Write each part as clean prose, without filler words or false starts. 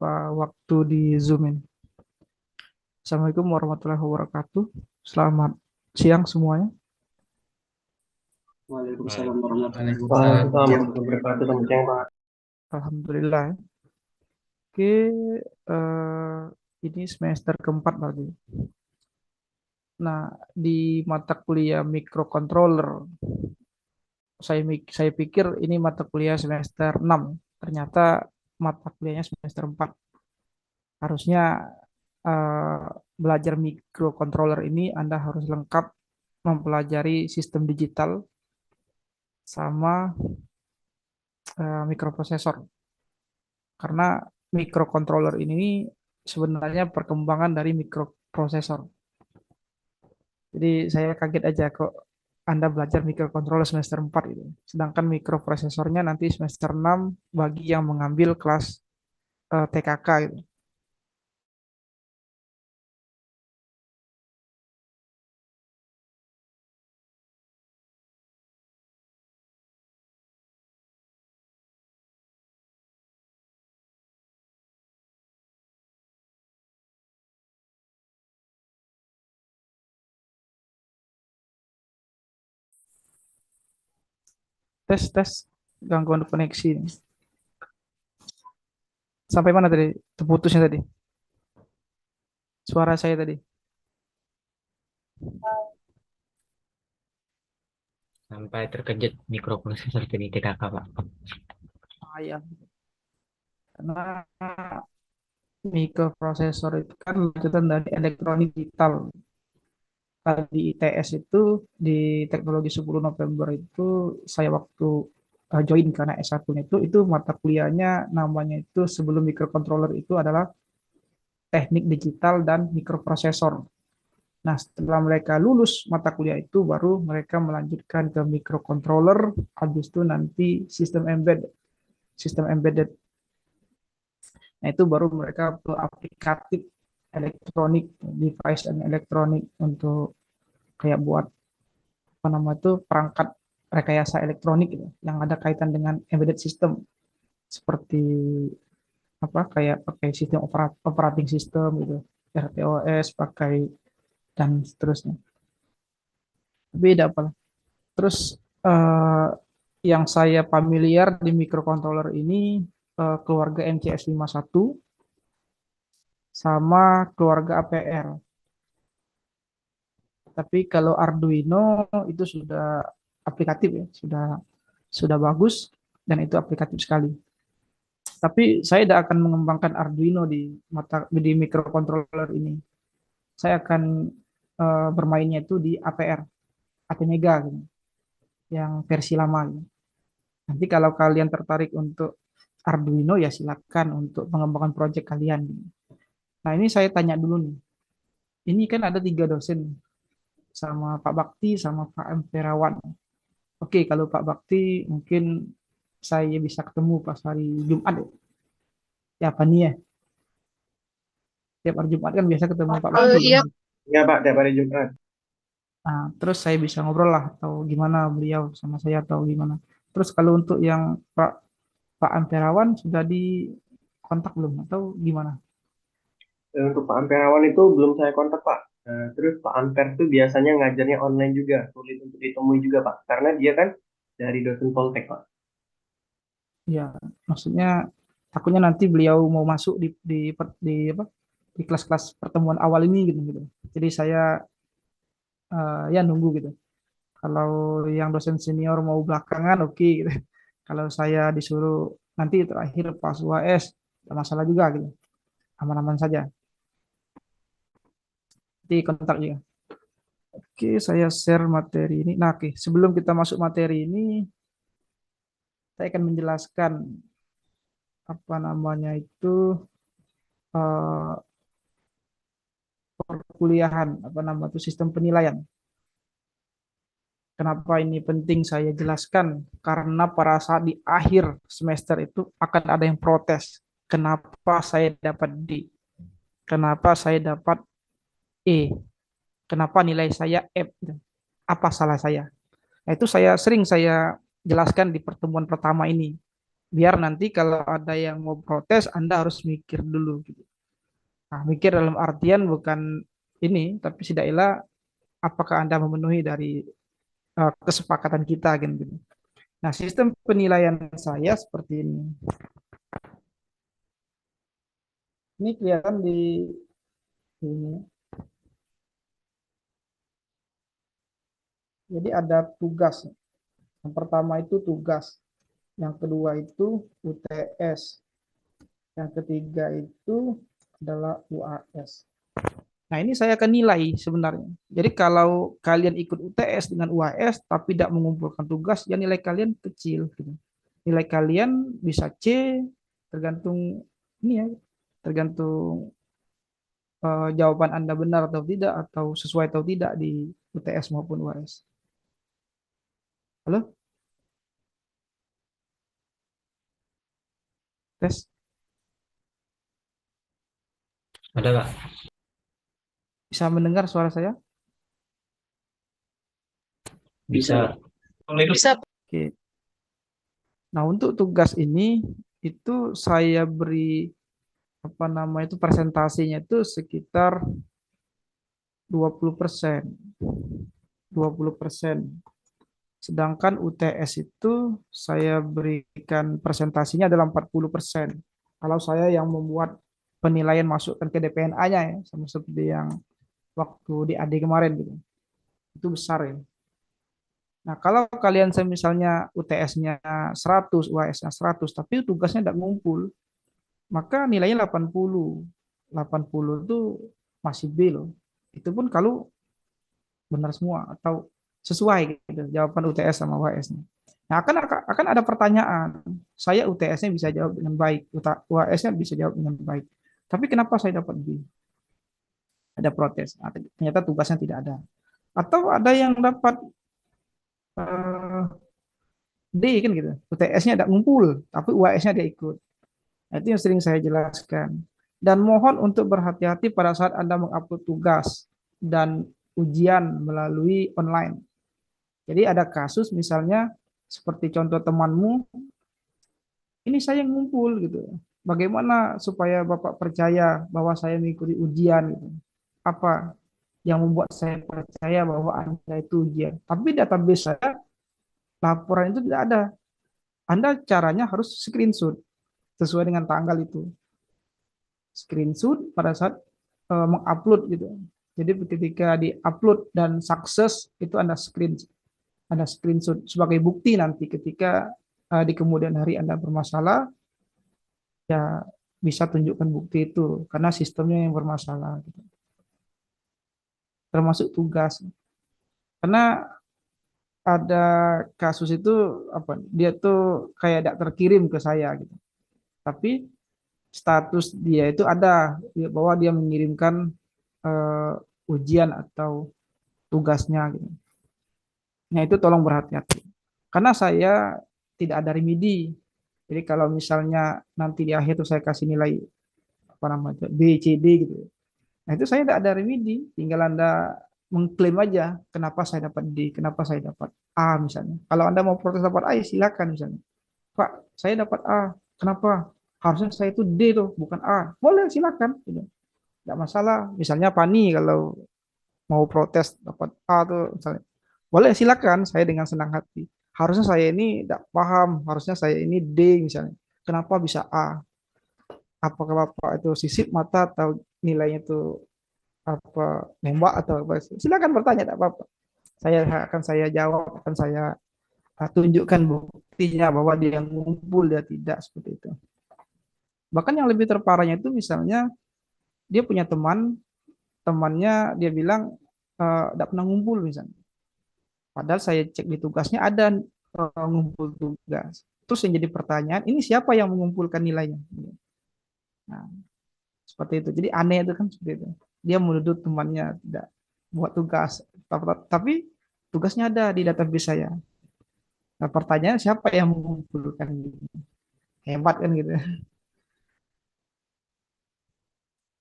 beberapa waktu di Zoom ini. Assalamualaikum warahmatullahi wabarakatuh. Selamat siang semuanya. Waalaikumsalam warahmatullahi Waalaikumsalam. wabarakatuh. Warahmatullahi wabarakatuh. Selamat siang, Pak. Alhamdulillah. Oke, ini semester keempat berarti. Nah, di mata kuliah microcontroller, saya pikir ini mata kuliah semester 6. Ternyata mata kuliahnya semester 4. Harusnya eh, belajar microcontroller ini Anda harus lengkap mempelajari sistem digital sama mikroprosesor. Karena microcontroller ini sebenarnya perkembangan dari mikroprosesor. Jadi saya kaget aja kok Anda belajar microcontroller semester 4 itu. Sedangkan mikroprosesornya nanti semester 6 bagi yang mengambil kelas TKK gitu. Tes tes gangguan koneksi. Sampai mana tadi? Terputusnya tadi. Suara saya tadi. Sampai terkejut mikroprosesor jadi TKK, Pak. Ah, ya. Karena mikroprosesor itu kan lanjutan dari elektronik digital. Kalau di ITS itu di teknologi 10 November itu saya waktu join karena S1 itu mata kuliahnya namanya itu sebelum microcontroller itu adalah teknik digital dan mikroprosesor. Nah, setelah mereka lulus mata kuliah itu baru mereka melanjutkan ke microcontroller, habis itu nanti sistem embedded. Nah, itu baru mereka ke aplikatif elektronik, device dan elektronik untuk kayak buat apa nama itu perangkat rekayasa elektronik gitu, yang ada kaitan dengan embedded system seperti apa kayak pakai sistem operating system gitu, RTOS pakai dan seterusnya. Beda apa? Terus eh, yang saya familiar di microcontroller ini keluarga MCS51 sama keluarga APR. Tapi kalau Arduino itu sudah aplikatif ya, sudah bagus dan itu aplikatif sekali. Tapi saya tidak akan mengembangkan Arduino di microcontroller ini. Saya akan bermainnya itu di APR, ATmega gitu, yang versi lama gitu. Nanti kalau kalian tertarik untuk Arduino ya silakan untuk pengembangan proyek kalian gitu. Nah ini saya tanya dulu nih. Ini kan ada 3 dosen sama Pak Bakti sama Pak Emperawan. Oke, kalau Pak Bakti mungkin saya bisa ketemu pas hari Jumat ya. Ya apa nih ya? Tiap hari Jumat kan biasa ketemu Pak Bakti ya. Iya, Ya, Pak, tiap hari Jumat. Nah, terus saya bisa ngobrol lah atau gimana beliau sama saya atau gimana. Terus kalau untuk yang Pak Amperawan sudah di kontak belum atau gimana? Untuk Pak Amperawan itu belum saya kontak, Pak. Terus Pak Amper itu biasanya ngajarnya online juga, sulit untuk ditemui juga, Pak. Karena dia kan dari dosen Poltek, Pak. Ya, maksudnya takutnya nanti beliau mau masuk di apa? Di kelas-kelas pertemuan awal ini gitu gitu. Jadi saya ya nunggu gitu. Kalau yang dosen senior mau belakangan oke gitu. Kalau saya disuruh nanti terakhir pas UAS, tidak masalah juga gitu. Aman-aman saja. Di kontak juga. Oke, saya share materi ini. Nah, oke, sebelum kita masuk materi ini, saya akan menjelaskan apa namanya itu eh, perkuliahan, apa nama itu sistem penilaian. Kenapa ini penting saya jelaskan? Karena pada saat di akhir semester itu akan ada yang protes. Kenapa saya dapat D? Kenapa saya dapat E? Kenapa nilai saya F? Apa salah saya? Nah, itu saya sering saya jelaskan di pertemuan pertama ini. Biar nanti kalau ada yang mau protes, Anda harus mikir dulu gitu. Nah, mikir dalam artian bukan ini, tapi setidaknya apakah Anda memenuhi dari kesepakatan kita gitu. Nah, sistem penilaian saya seperti ini. Ini kelihatan di ini. Jadi ada tugas. Yang pertama itu tugas. Yang kedua itu UTS. Yang ketiga itu adalah UAS. Nah, ini saya akan nilai sebenarnya. Jadi kalau kalian ikut UTS dengan UAS tapi tidak mengumpulkan tugas, ya nilai kalian kecil gitu. Nilai kalian bisa C, tergantung ini ya, tergantung jawaban Anda benar atau tidak, atau sesuai atau tidak di UTS maupun UAS. Halo? Tes? Ada Kak? Bisa mendengar suara saya? Bisa. Bisa, Pak. Bisa. Oke. Nah, untuk tugas ini itu saya beri apa nama itu presentasinya itu sekitar 20%. 20%. Sedangkan UTS itu saya berikan presentasinya adalah 40%. Kalau saya yang membuat penilaian masukkan ke DPNA-nya ya, sama seperti yang waktu di AD kemarin gitu. Itu besar ya. Nah, kalau kalian misalnya UTS-nya 100, UAS-nya 100, tapi tugasnya tidak ngumpul, maka nilainya 80. 80 itu masih B loh. Itu pun kalau benar semua atau sesuai gitu jawaban UTS sama UAS-nya. Nah, akan ada pertanyaan. Saya UTS-nya bisa jawab dengan baik, UAS-nya bisa jawab dengan baik. Tapi kenapa saya dapat B? Ada protes. Ternyata tugasnya tidak ada. Atau ada yang dapat eh, D kan gitu. UTS-nya tidak ngumpul, tapi UAS-nya dia ikut. Nah, itu yang sering saya jelaskan. Dan mohon untuk berhati-hati pada saat Anda mengupload tugas dan ujian melalui online. Jadi ada kasus misalnya seperti contoh temanmu, ini saya ngumpul gitu. Bagaimana supaya Bapak percaya bahwa saya mengikuti ujian gitu? Apa yang membuat saya percaya bahwa Anda itu ujian? Tapi database saya laporan itu tidak ada. Anda caranya harus screenshot sesuai dengan tanggal itu. Screenshot pada saat mengupload gitu. Jadi ketika di-upload dan sukses itu Anda screenshot sebagai bukti nanti ketika di kemudian hari Anda bermasalah, ya bisa tunjukkan bukti itu karena sistemnya yang bermasalah gitu. Termasuk tugas. Karena ada kasus itu apa dia tuh kayak tidak terkirim ke saya gitu. Tapi status dia itu ada bahwa dia mengirimkan eh, ujian atau tugasnya gitu. Nah, itu tolong berhati-hati. Karena saya tidak ada remedi. Jadi kalau misalnya nanti di akhir itu saya kasih nilai apa namanya B, C, D gitu. Nah, itu saya tidak ada remedi. Tinggal Anda mengklaim aja kenapa saya dapat D, kenapa saya dapat A misalnya. Kalau Anda mau protes dapat A, ya silakan misalnya. Pak, saya dapat A. Kenapa? Harusnya saya itu D tuh, bukan A. Boleh silakan. Gitu. Tidak masalah. Misalnya Pani kalau mau protes dapat A tuh misalnya. Boleh silakan, saya dengan senang hati. Harusnya saya ini tidak paham, harusnya saya ini D misalnya. Kenapa bisa A? Apakah Bapak itu sisip mata atau nilainya itu apa nembak atau apa? Silakan bertanya, tidak apa-apa. Saya jawab, akan saya tunjukkan buktinya bahwa dia ngumpul, dia tidak seperti itu. Bahkan yang lebih terparahnya itu misalnya dia punya temannya dia bilang tidak pernah ngumpul misalnya. Padahal saya cek di tugasnya ada ngumpul tugas. Terus yang jadi pertanyaan, ini siapa yang mengumpulkan nilainya? Nah, seperti itu. Jadi aneh itu kan seperti itu. Dia menuduh temannya tidak buat tugas, tapi tugasnya ada di database saya. Nah, pertanyaan siapa yang mengumpulkan gitu. Hebat kan gitu.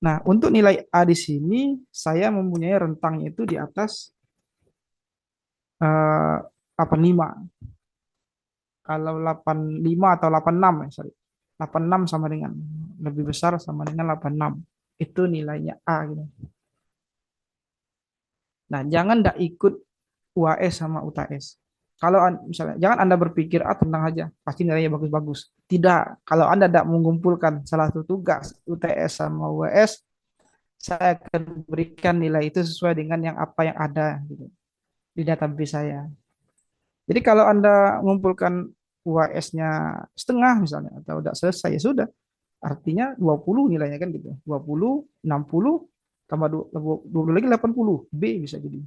Nah, untuk nilai A di sini saya mempunyai rentangnya itu di atas eh, 85. Kalau 85 atau 86 ya, sorry. 86 sama dengan lebih besar sama dengan 86. Itu nilainya A gitu. Nah, jangan ndak ikut UAS sama UTS. Kalau misalnya, jangan Anda berpikir, tenang aja, pasti nilainya bagus-bagus. Tidak, kalau Anda tidak mengumpulkan salah satu tugas UTS sama UAS, saya akan berikan nilai itu sesuai dengan yang apa yang ada gitu, di database saya. Jadi kalau Anda mengumpulkan UAS-nya setengah misalnya, atau tidak selesai, ya sudah. Artinya 20 nilainya kan gitu. 20, 60, tambah 20 lagi 80. B bisa jadi.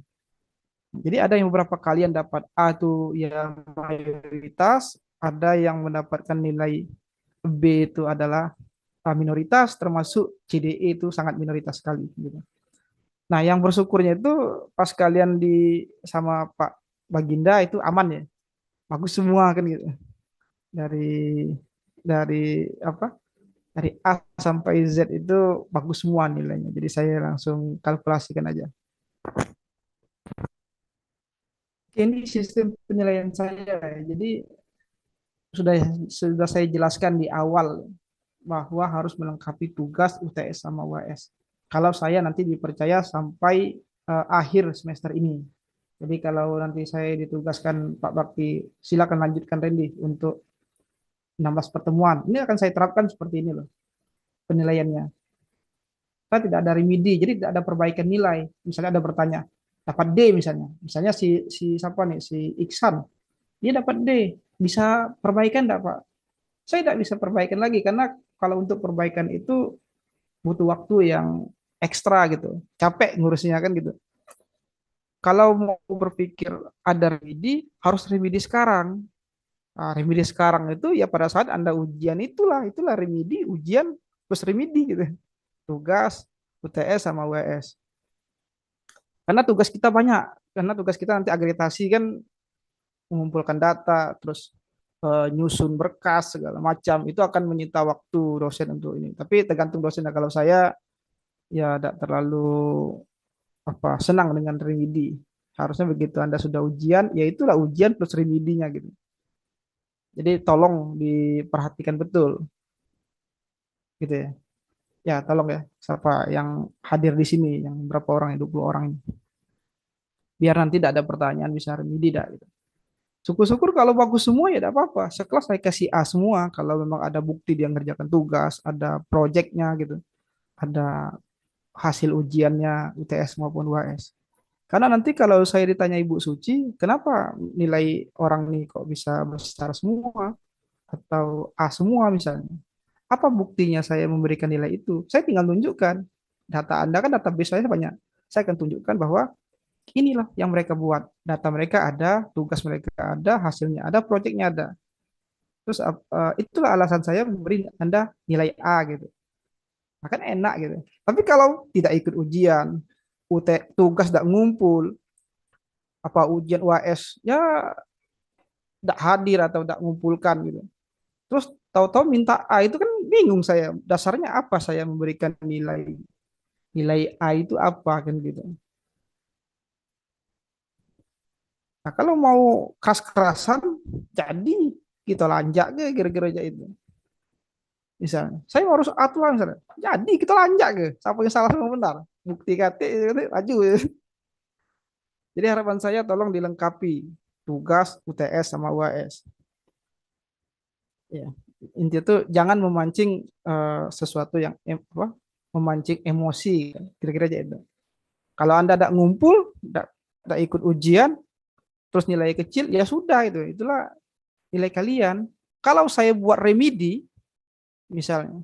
Jadi ada yang beberapa kalian dapat A itu yang mayoritas, ada yang mendapatkan nilai B itu adalah minoritas, termasuk CDE itu sangat minoritas sekali gitu. Nah, yang bersyukurnya itu pas kalian di sama Pak Baginda itu aman ya. Bagus semua kan gitu. Dari dari apa? Dari A sampai Z itu bagus semua nilainya. Jadi saya langsung kalkulasikan aja. Ini sistem penilaian saya. Jadi sudah sudah saya jelaskan di awal bahwa harus melengkapi tugas UTS sama UAS. Kalau saya nanti dipercaya sampai akhir semester ini. Jadi kalau nanti saya ditugaskan Pak Bakti, silakan lanjutkan Randy untuk 16 pertemuan. Ini akan saya terapkan seperti ini loh penilaiannya. Kita tidak ada remedi, jadi tidak ada perbaikan nilai. Misalnya ada bertanya, dapat D misalnya. Misalnya si siapa nih, si Iksan, dia dapat D. Bisa perbaikan enggak, Pak? Saya tidak bisa perbaikan lagi karena kalau untuk perbaikan itu butuh waktu yang ekstra gitu. Capek ngurusnya kan gitu. Kalau mau berpikir ada remedi, harus remedi sekarang. Nah, remedi sekarang itu ya pada saat Anda ujian itulah remedi, ujian plus remedi gitu. Tugas, UTS sama UAS. Karena tugas kita banyak, karena tugas kita nanti agregasi kan mengumpulkan data, terus nyusun berkas segala macam, itu akan menyita waktu dosen untuk ini. Tapi tergantung dosen. Kalau saya ya tidak terlalu senang dengan remedi. Harusnya begitu Anda sudah ujian, ya itulah ujian plus remedinya gitu. Jadi tolong diperhatikan betul, gitu ya. Ya tolong ya, siapa yang hadir di sini, yang berapa orang, 20 orang ini. Biar nanti tidak ada pertanyaan bisa remedi dah gitu. Syukur-syukur kalau bagus semua ya tidak apa-apa. Sekelas saya kasih A semua kalau memang ada bukti dia ngerjakan tugas, ada proyeknya gitu, ada hasil ujiannya UTS maupun UAS. Karena nanti kalau saya ditanya Ibu Suci, kenapa nilai orang nih kok bisa besar semua atau A semua misalnya? Apa buktinya saya memberikan nilai itu? Saya tinggal tunjukkan. Data Anda kan database saya banyak. Saya akan tunjukkan bahwa inilah yang mereka buat. Data mereka ada, tugas mereka ada, hasilnya ada, proyeknya ada. Terus itulah alasan saya memberi Anda nilai A gitu. Nah, kan enak gitu. Tapi kalau tidak ikut ujian, tugas tidak ngumpul, apa ujian UAS ya tidak hadir atau tidak ngumpulkan gitu. Terus tahu-tahu minta A itu kan bingung saya. Dasarnya apa saya memberikan nilai nilai A itu apa kan gitu. Nah, kalau mau keras-kerasan, jadi kita lanjak ke kira-kira aja itu. Misalnya, saya harus aturan misalnya. Jadi kita lanjak ke. Siapa yang salah sama benar? Bukti KT, maju. Jadi harapan saya tolong dilengkapi tugas UTS sama UAS. Ya, intinya tuh jangan memancing sesuatu yang memancing emosi, kira-kira aja itu. Kalau Anda tidak ngumpul, tidak ikut ujian, terus nilai kecil, ya sudah itu. Itulah nilai kalian. Kalau saya buat remedi, misalnya,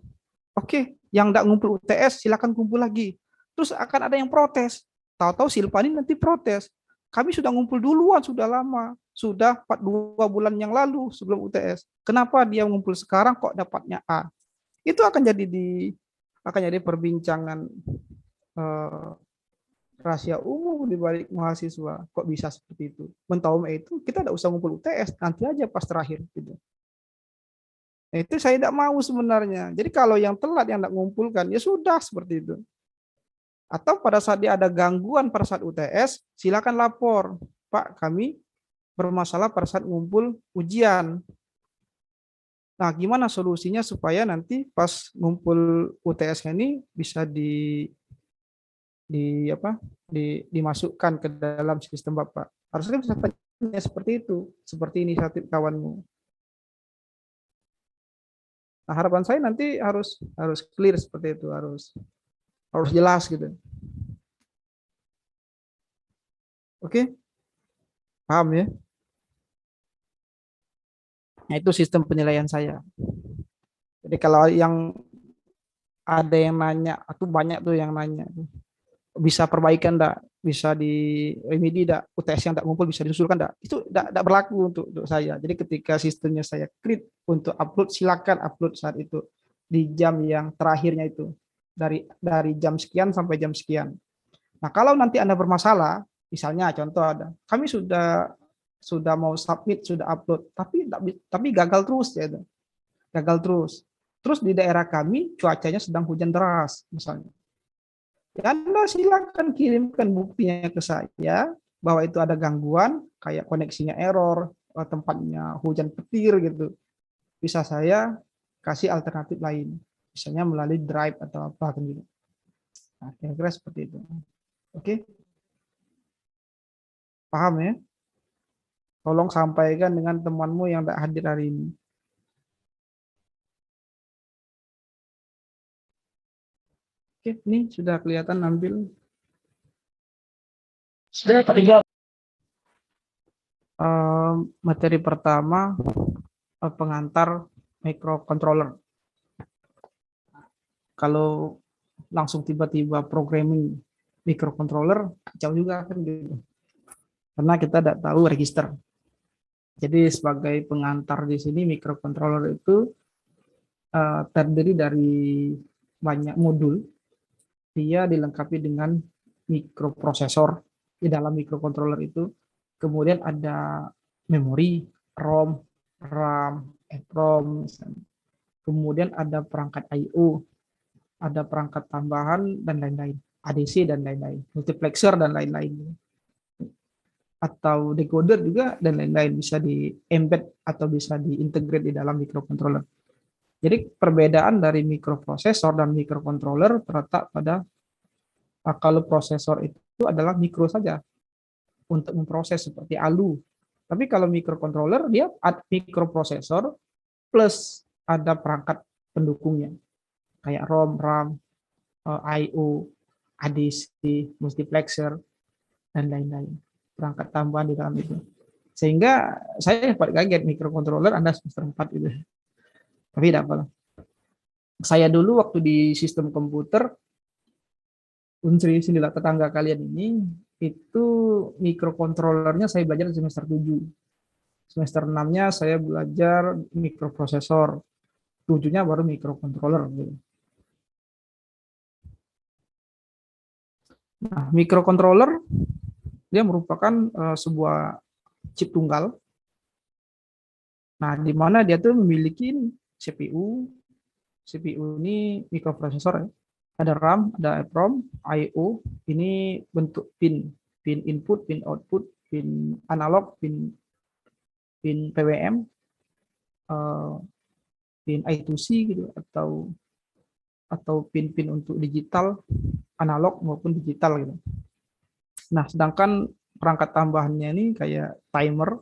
oke, yang tidak ngumpul UTS silakan kumpul lagi. Terus akan ada yang protes. Tahu-tahu Silvani nanti protes. Kami sudah ngumpul duluan, sudah lama. Sudah 2 bulan yang lalu sebelum UTS. Kenapa dia ngumpul sekarang kok dapatnya A? Itu akan jadi perbincangan eh, rahasia umum di balik mahasiswa. Kok bisa seperti itu? Mentau itu kita tidak usah ngumpul UTS, nanti aja pas terakhir gitu. Nah, itu saya tidak mau sebenarnya. Jadi kalau yang telat yang tidak mengumpulkan, ya sudah seperti itu. Atau pada saat dia ada gangguan pada saat UTS, silakan lapor. Pak, kami bermasalah pada saat ngumpul ujian. Nah, gimana solusinya supaya nanti pas ngumpul UTS-nya ini bisa di apa dimasukkan ke dalam sistem Bapak. Harusnya bisa tanya seperti itu, seperti inisiatif kawanmu. Nah, harapan saya nanti harus harus clear seperti itu, harus jelas gitu. Oke, paham ya? Nah, itu sistem penilaian saya. Jadi kalau yang ada yang nanya, atau banyak tuh yang nanya, bisa perbaikan enggak? Bisa di remedi enggak? UTS yang enggak ngumpul bisa diusulkan enggak? Itu enggak berlaku untuk saya. Jadi ketika sistemnya saya create untuk upload, silakan upload saat itu di jam yang terakhirnya itu. Dari jam sekian sampai jam sekian. Nah, kalau nanti Anda bermasalah, misalnya contoh ada, kami sudah mau submit, sudah upload, tapi gagal terus ya, gagal terus. Terus di daerah kami cuacanya sedang hujan deras misalnya. Ya, Anda silakan kirimkan buktinya ke saya bahwa itu ada gangguan, kayak koneksinya error, tempatnya hujan petir gitu. Bisa saya kasih alternatif lain, misalnya melalui Drive atau apa gitu. Nah, kira-kira seperti itu. Oke, paham ya? Tolong sampaikan dengan temanmu yang tidak hadir hari ini. Oke, ini sudah kelihatan nampil. Sudah ketiga. Materi pertama, pengantar microcontroller. Kalau langsung tiba-tiba programming microcontroller, kacau juga kan gitu. Karena kita tidak tahu register. Jadi sebagai pengantar di sini, microcontroller itu terdiri dari banyak modul. Dia dilengkapi dengan mikroprosesor di dalam microcontroller itu. Kemudian ada memori, ROM, RAM, EEPROM. Kemudian ada perangkat I/O, ada perangkat tambahan dan lain-lain, ADC dan lain-lain, multiplexer dan lain-lain, atau decoder juga dan lain-lain, bisa di embed atau bisa diintegrate di dalam microcontroller. Jadi perbedaan dari mikroprosesor dan microcontroller terletak pada kalau prosesor itu adalah mikro saja untuk memproses seperti ALU. Tapi kalau microcontroller dia mikroprosesor plus ada perangkat pendukungnya kayak ROM, RAM, I/O, ADC, multiplexer dan lain-lain. Perangkat tambahan di dalam itu. Sehingga saya paling kaget microcontroller Anda semester 4 itu. Tapi tidak apa. Saya dulu waktu di sistem komputer, Unsri sinilah tetangga kalian ini, itu mikrokontrolernya saya belajar di semester 7. Semester 6-nya saya belajar mikroprosesor. 7-nya baru mikrocontroller. Nah, mikrocontroller dia merupakan sebuah chip tunggal. Nah, di mana dia tuh memiliki CPU. CPU ini mikroprosesor ya. Ada RAM, ada EEPROM, I/O. Ini bentuk pin input, pin output, pin analog, pin PWM, pin I2C gitu, atau pin-pin untuk digital, analog maupun digital gitu. Nah, sedangkan perangkat tambahannya ini kayak timer,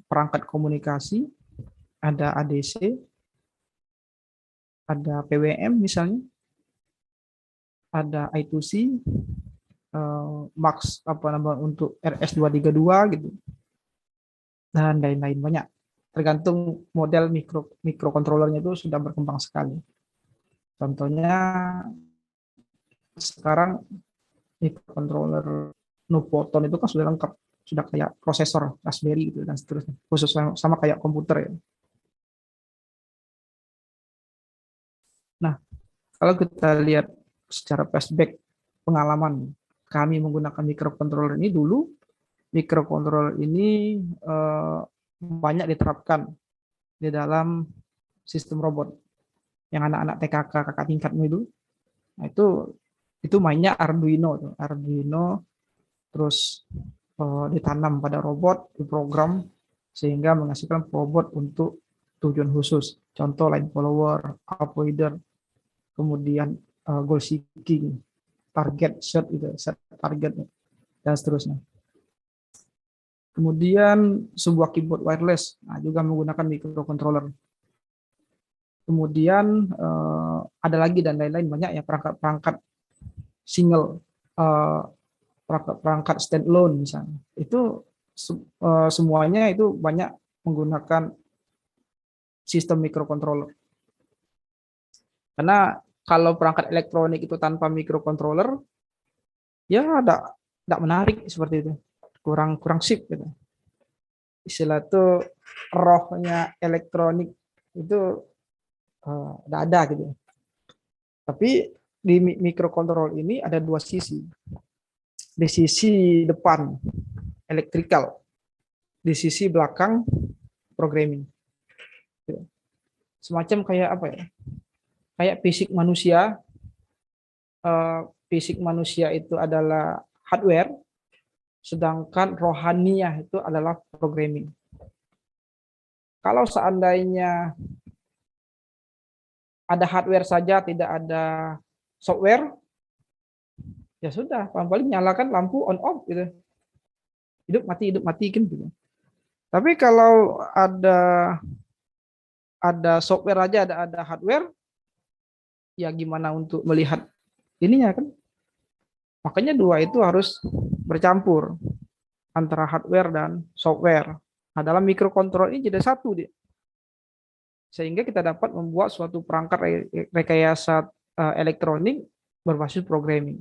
perangkat komunikasi, ada ADC, ada PWM misalnya, ada I2C, Max apa namanya untuk RS232 gitu, dan lain-lain banyak. Tergantung model mikrokontrollernya itu sudah berkembang sekali. Contohnya sekarang mikrocontroller Nuvoton itu kan sudah lengkap, sudah kayak prosesor Raspberry gitu dan seterusnya, khusus sama kayak komputer ya. Nah, kalau kita lihat secara flashback pengalaman kami menggunakan microcontroller ini dulu, microcontroller ini banyak diterapkan di dalam sistem robot yang anak-anak TKK kakak tingkatmu itu. Nah, itu mainnya Arduino terus ditanam pada robot, diprogram sehingga menghasilkan robot untuk tujuan khusus. Contoh line follower, avoider, kemudian goal seeking, target set gitu, set target dan seterusnya. Kemudian sebuah keyboard wireless, nah, juga menggunakan microcontroller. Kemudian ada lagi dan lain-lain banyak ya perangkat-perangkat single, perangkat standalone misalnya. Itu semuanya itu banyak menggunakan sistem microcontroller. Karena kalau perangkat elektronik itu tanpa microcontroller, ya tidak menarik seperti itu, kurang sip gitu. Istilah itu rohnya elektronik itu tidak ada gitu. Tapi di microcontroller ini ada dua sisi. Di sisi depan elektrikal, di sisi belakang programming. Semacam kayak apa ya? Kayak fisik manusia. Fisik manusia itu adalah hardware, sedangkan rohaniah itu adalah programming. Kalau seandainya ada hardware saja, tidak ada software, ya sudah, paling nyalakan lampu on off gitu. Hidup mati kan gitu. Tapi kalau ada software aja, ada hardware, ya gimana untuk melihat ininya kan? Makanya dua itu harus bercampur antara hardware dan software. Nah, dalam microcontroller ini jadi satu dia. Sehingga kita dapat membuat suatu perangkat rekayasa elektronik berbasis programming.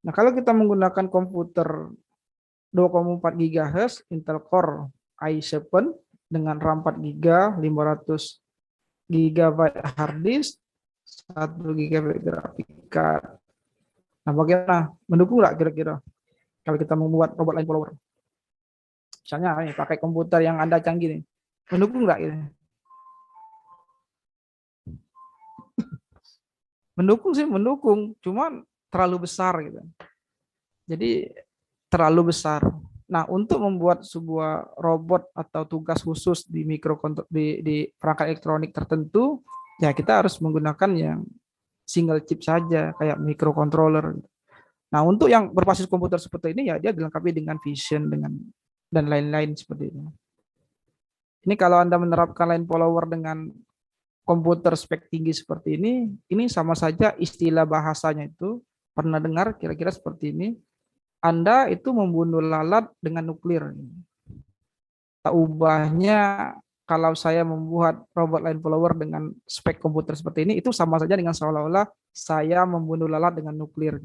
Nah, kalau kita menggunakan komputer 2,4 GHz Intel Core i7 dengan RAM 4 GB, 500 GB hard disk, 1 GB grafik card. Nah, bagaimana? Mendukung nggak kira-kira kalau kita membuat robot line follower? Misalnya pakai komputer yang Anda canggih nih. Mendukung nggak gitu? Mendukung sih, mendukung. Cuman terlalu besar gitu. Jadi terlalu besar. Nah, untuk membuat sebuah robot atau tugas khusus di di perangkat elektronik tertentu, ya kita harus menggunakan yang single chip saja, kayak microcontroller. Nah, untuk yang berbasis komputer seperti ini, ya dia dilengkapi dengan vision, dan lain-lain seperti itu. Ini kalau Anda menerapkan line follower dengan komputer spek tinggi seperti ini sama saja istilah bahasanya itu pernah dengar kira-kira seperti ini. Anda itu membunuh lalat dengan nuklir. Tak ubahnya kalau saya membuat robot line follower dengan spek komputer seperti ini, itu sama saja dengan seolah-olah saya membunuh lalat dengan nuklir.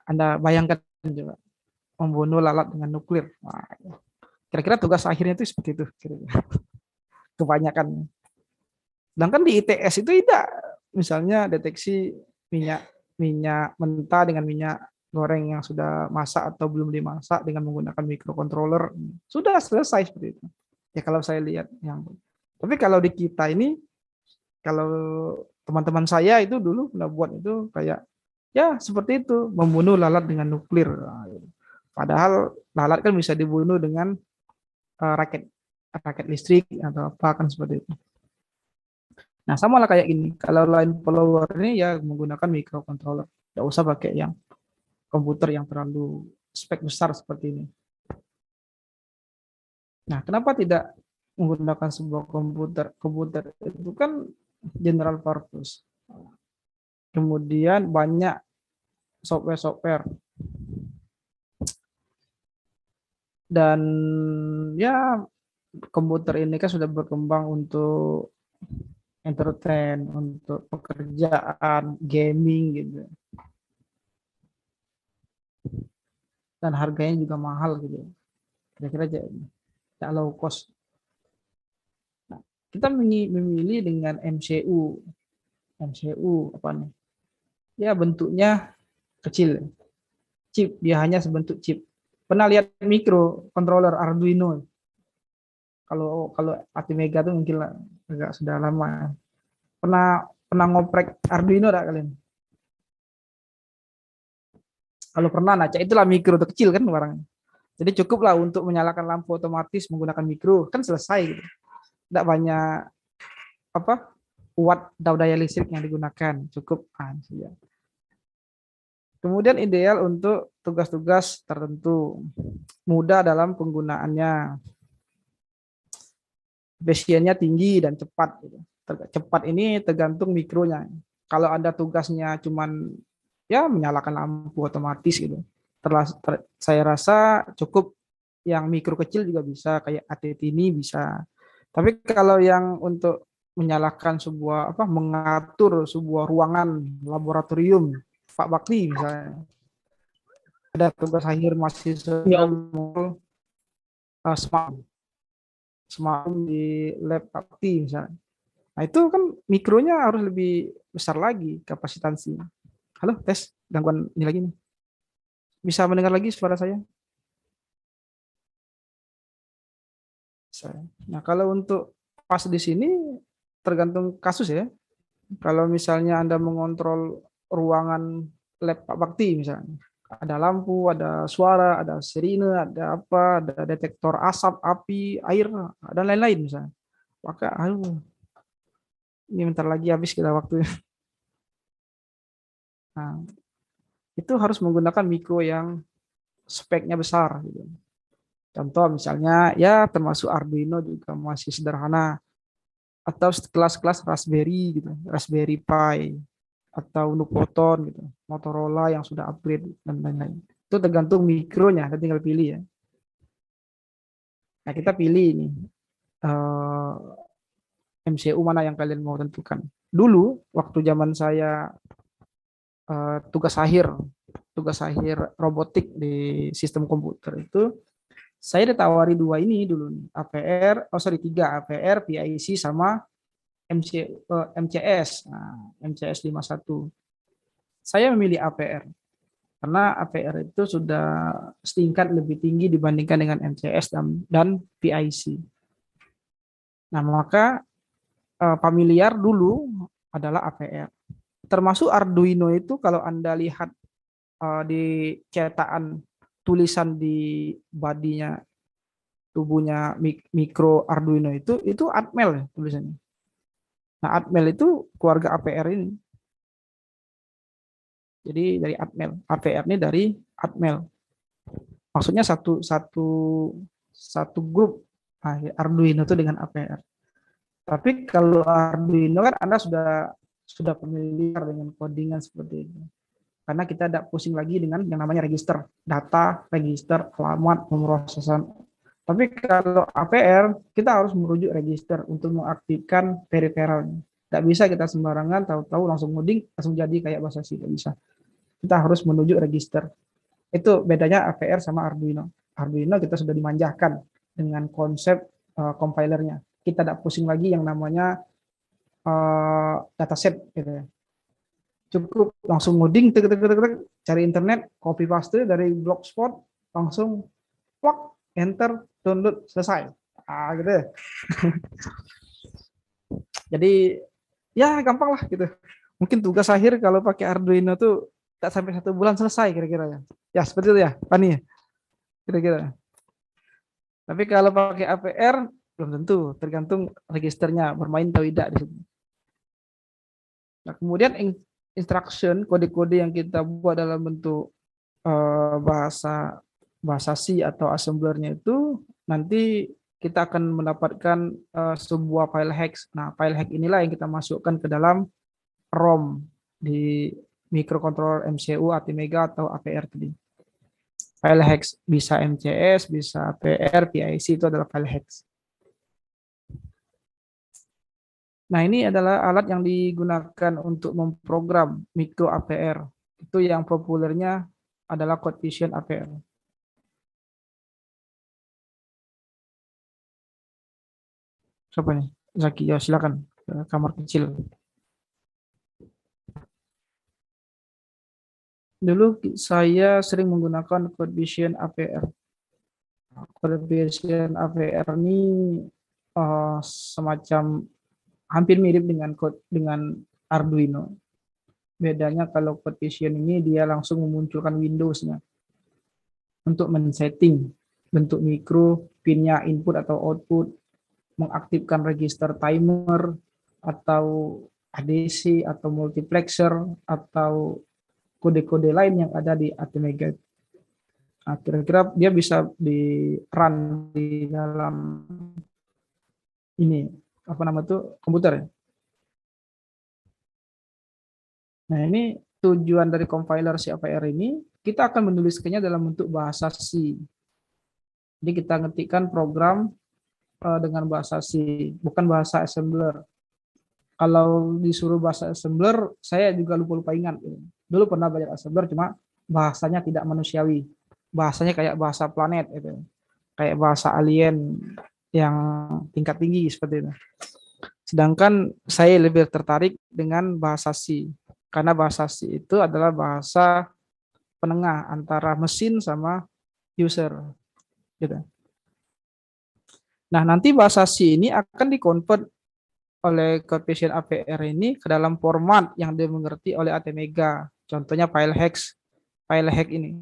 Anda bayangkan juga, membunuh lalat dengan nuklir. Nah, kira-kira tugas akhirnya itu seperti itu. Kebanyakan. Sedangkan di ITS itu tidak. Misalnya deteksi minyak mentah dengan minyak goreng yang sudah masak atau belum dimasak dengan menggunakan microcontroller, sudah selesai seperti itu. Ya kalau saya lihat tapi kalau di kita ini, kalau teman-teman saya itu dulu pernah buat itu kayak ya seperti itu, membunuh lalat dengan nuklir. Padahal lalat kan bisa dibunuh dengan raket listrik atau apa kan seperti itu. Nah, sama lah kayak gini. Kalau line follower ini ya menggunakan microcontroller. Tidak usah pakai yang komputer yang terlalu spek besar seperti ini. Nah, kenapa tidak menggunakan sebuah komputer? Komputer itu kan general purpose. Kemudian banyak software. Dan ya komputer ini kan sudah berkembang untuk entertain, untuk pekerjaan, gaming gitu. Dan harganya juga mahal gitu. Kira-kira tidak low cost. Nah, kita memilih dengan MCU. MCU apa nih? Ya bentuknya kecil. Chip, dia hanya sebentuk chip. Pernah lihat microcontroller Arduino? Kalau Atimega itu mungkin agak sudah lama. Pernah ngoprek Arduino enggak kalian? Kalau pernah, nah itulah mikro itu kecil kan barangnya. Jadi cukuplah untuk menyalakan lampu otomatis menggunakan mikro, kan selesai gitu. Tidak banyak apa watt daya listrik yang digunakan, cukup saja. Kemudian ideal untuk tugas-tugas tertentu, mudah dalam penggunaannya, efisiennya tinggi dan cepat. Gitu. Cepat ini tergantung mikronya. Kalau Anda tugasnya cuman ya menyalakan lampu otomatis gitu, saya rasa cukup yang mikro kecil juga bisa, kayak ATT ini bisa. Tapi kalau yang untuk menyalakan sebuah mengatur sebuah ruangan laboratorium Pak Bakti misalnya, ada tugas akhir mahasiswa Ya, smart smart di lab Pak Bakti misalnya. Nah itu kan mikronya harus lebih besar lagi kapasitasnya. Halo, tes gangguan ini lagi nih. Bisa mendengar lagi suara saya? Nah, kalau untuk pas di sini tergantung kasus ya. Kalau misalnya Anda mengontrol ruangan lab Pak Bakti misalnya, ada lampu, ada suara, ada sirine, ada apa, ada detektor asap, api, air, dan lain-lain misalnya. Maka, aduh, ini bentar lagi habis kita waktu. Nah, itu harus menggunakan mikro yang speknya besar. Gitu. Contoh misalnya, ya termasuk Arduino juga masih sederhana. Atau kelas-kelas Raspberry gitu, Raspberry Pi atau Nuvoton gitu, Motorola yang sudah upgrade dan lain-lain. Itu tergantung mikronya, kita tinggal pilih ya. Nah kita pilih ini MCU mana yang kalian mau tentukan. Dulu waktu zaman saya tugas akhir robotik di sistem komputer itu saya ditawari dua ini dulu nih, APR, tiga APR, PIC sama MCS, MCS 51. Saya memilih APR karena APR itu sudah setingkat lebih tinggi dibandingkan dengan MCS dan PIC. Nah, maka familiar dulu adalah APR. Termasuk Arduino itu kalau Anda lihat di cetakan tulisan di badinya tubuhnya mikro Arduino itu Atmel ya tulisannya. Nah, Atmel itu keluarga APR ini. Jadi dari Atmel, APR ini dari Atmel. Maksudnya satu grup Arduino itu dengan APR. Tapi kalau Arduino kan Anda sudah familiar dengan codingan seperti itu. Karena kita tidak pusing lagi dengan yang namanya register, data, register, alamat, pemrosesan. Tapi kalau APR, kita harus merujuk register untuk mengaktifkan peripheralnya. Tidak bisa kita sembarangan tahu-tahu langsung ngoding, langsung jadi kayak bahasa C, tidak bisa. Kita harus menuju register. Itu bedanya APR sama Arduino. Arduino kita sudah dimanjakan dengan konsep compilernya. Kita tidak pusing lagi yang namanya dataset gitu ya. Cukup langsung ngoding, cari internet, copy paste dari blogspot, langsung plug, enter, download, selesai. Gitu ya. Jadi ya gampang lah gitu. Mungkin tugas akhir kalau pakai Arduino tuh tak sampai 1 bulan selesai kira-kira ya. Ya seperti itu ya, Pani. Kira-kira. Tapi kalau pakai APR belum tentu, tergantung registernya bermain atau tidak di situ. Nah, kemudian instruction kode-kode yang kita buat dalam bentuk bahasa C atau assemblernya itu nanti kita akan mendapatkan sebuah file hex. Nah, file hex inilah yang kita masukkan ke dalam ROM di microcontroller MCU, ATmega atau APR tadi. File hex bisa MCS, bisa APR, PIC itu adalah file hex. Nah, ini adalah alat yang digunakan untuk memprogram micro APR. Itu yang populernya adalah CodeVision APR. Siapa nih? Zaki, ya silakan. Kamar kecil. Dulu saya sering menggunakan CodeVision APR. CodeVision APR ini semacam hampir mirip dengan Arduino. Bedanya kalau Code Vision ini dia langsung memunculkan Windows-nya untuk men-setting bentuk mikro, pinnya input atau output, mengaktifkan register timer, atau ADC, atau multiplexer, atau kode-kode lain yang ada di Atmega. Nah, kira-kira dia bisa di run di dalam ini, apa nama itu, komputer ya. Nah, ini tujuan dari compiler CFR ini, kita akan menuliskannya dalam bentuk bahasa C. Jadi kita ngetikkan program dengan bahasa C, bukan bahasa assembler. Kalau disuruh bahasa assembler, saya juga lupa-lupa ingat. Dulu pernah belajar assembler, cuma bahasanya tidak manusiawi. Bahasanya kayak bahasa planet, gitu. Kayak bahasa alien yang tingkat tinggi seperti itu. Sedangkan saya lebih tertarik dengan bahasa C, karena bahasa C itu adalah bahasa penengah antara mesin sama user, gitu. Nah, nanti bahasa C ini akan dikonvert oleh Code Vision APR ini ke dalam format yang dimengerti oleh Atmega. Contohnya file hack ini.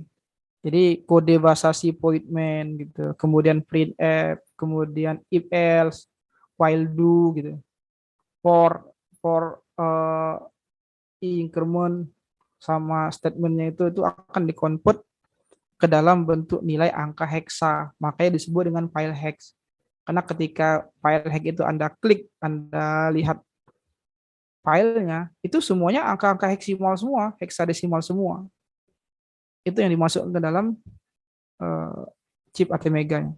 Jadi kode bahasa C Postman gitu, kemudian printf, kemudian if else, while do gitu, for increment sama statementnya itu akan dikonvert ke dalam bentuk nilai angka heksa. Makanya disebut dengan file hex. Karena ketika file hack itu Anda klik, Anda lihat filenya, itu semuanya angka-angka heksimal semua, heksadesimal semua. Itu yang dimasukkan ke dalam chip Atmega.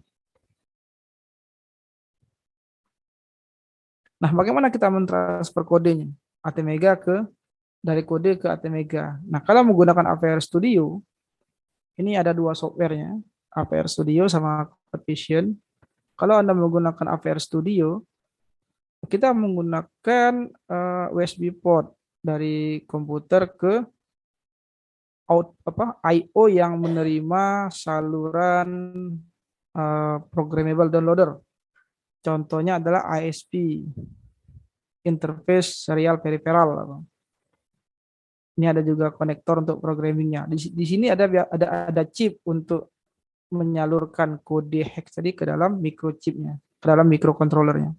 Nah, bagaimana kita mentransfer kodenya? Atmega dari kode ke Atmega. Nah, kalau menggunakan APR Studio, ini ada dua softwarenya, APR Studio sama Code Vision. Kalau Anda menggunakan APR Studio, kita menggunakan USB port dari komputer ke I/O yang menerima saluran programmable downloader. Contohnya adalah ISP, interface serial peripheral. Ini ada juga konektor untuk programmingnya. Di sini ada chip untuk menyalurkan kode hex tadi ke dalam microchipnya, ke dalam microcontrollernya.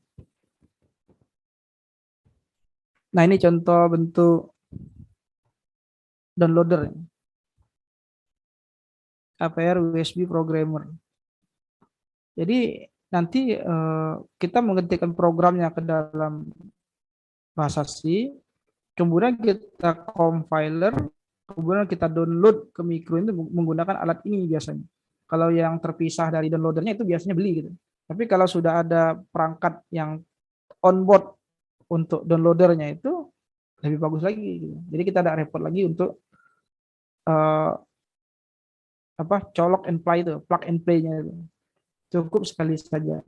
Nah, ini contoh bentuk downloader APR USB Programmer. Jadi nanti kita mengetikkan programnya ke dalam bahasa C, kemudian kita compiler, kemudian kita download ke micro itu menggunakan alat ini biasanya. Kalau yang terpisah dari downloadernya itu biasanya beli gitu. Tapi kalau sudah ada perangkat yang onboard untuk downloadernya itu lebih bagus lagi gitu. Jadi kita tidak repot lagi untuk colok and play itu, plug and play-nya itu. Cukup sekali saja.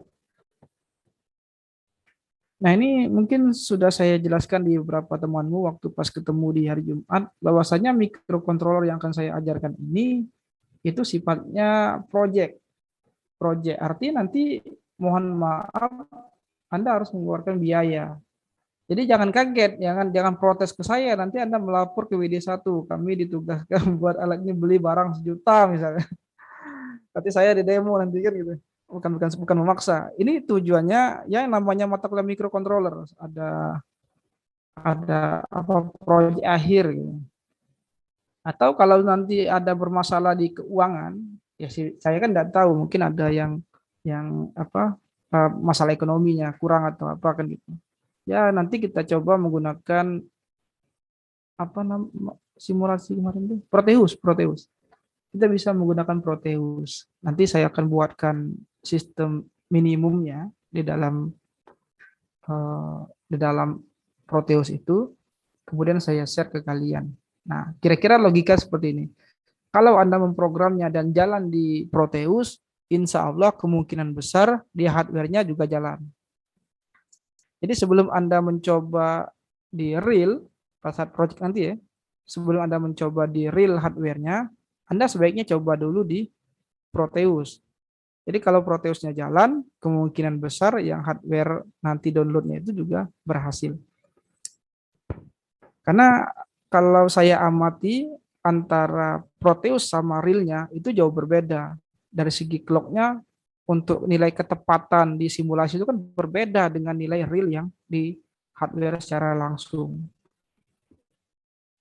Nah, ini mungkin sudah saya jelaskan di beberapa temanmu waktu pas ketemu di hari Jumat, bahwasanya microcontroller yang akan saya ajarkan ini itu sifatnya project. Project artinya nanti mohon maaf Anda harus mengeluarkan biaya. Jadi jangan kaget, jangan protes ke saya, nanti Anda melapor ke WD1, kami ditugaskan buat alat ini beli barang 1 juta misalnya. Nanti saya di demo nanti kan gitu. Bukan memaksa. Ini tujuannya ya namanya mata kuliah microcontroller. Ada proyek akhir gitu. Atau kalau nanti ada bermasalah di keuangan, ya saya kan tidak tahu, mungkin ada yang masalah ekonominya kurang atau apa kan gitu. Ya nanti kita coba menggunakan simulasi kemarin itu Proteus. Kita bisa menggunakan Proteus. Nanti saya akan buatkan sistem minimumnya di dalam Proteus itu, kemudian saya share ke kalian. Nah, kira-kira logika seperti ini. Kalau Anda memprogramnya dan jalan di Proteus, insya Allah kemungkinan besar di hardware-nya juga jalan. Jadi sebelum Anda mencoba di real, pas saat project nanti ya, sebelum Anda mencoba di real hardware-nya, Anda sebaiknya coba dulu di Proteus. Jadi kalau Proteusnya jalan, kemungkinan besar yang hardware nanti downloadnya itu juga berhasil. Karena kalau saya amati antara Proteus sama realnya itu jauh berbeda. Dari segi clocknya untuk nilai ketepatan di simulasi itu kan berbeda dengan nilai real yang di hardware secara langsung.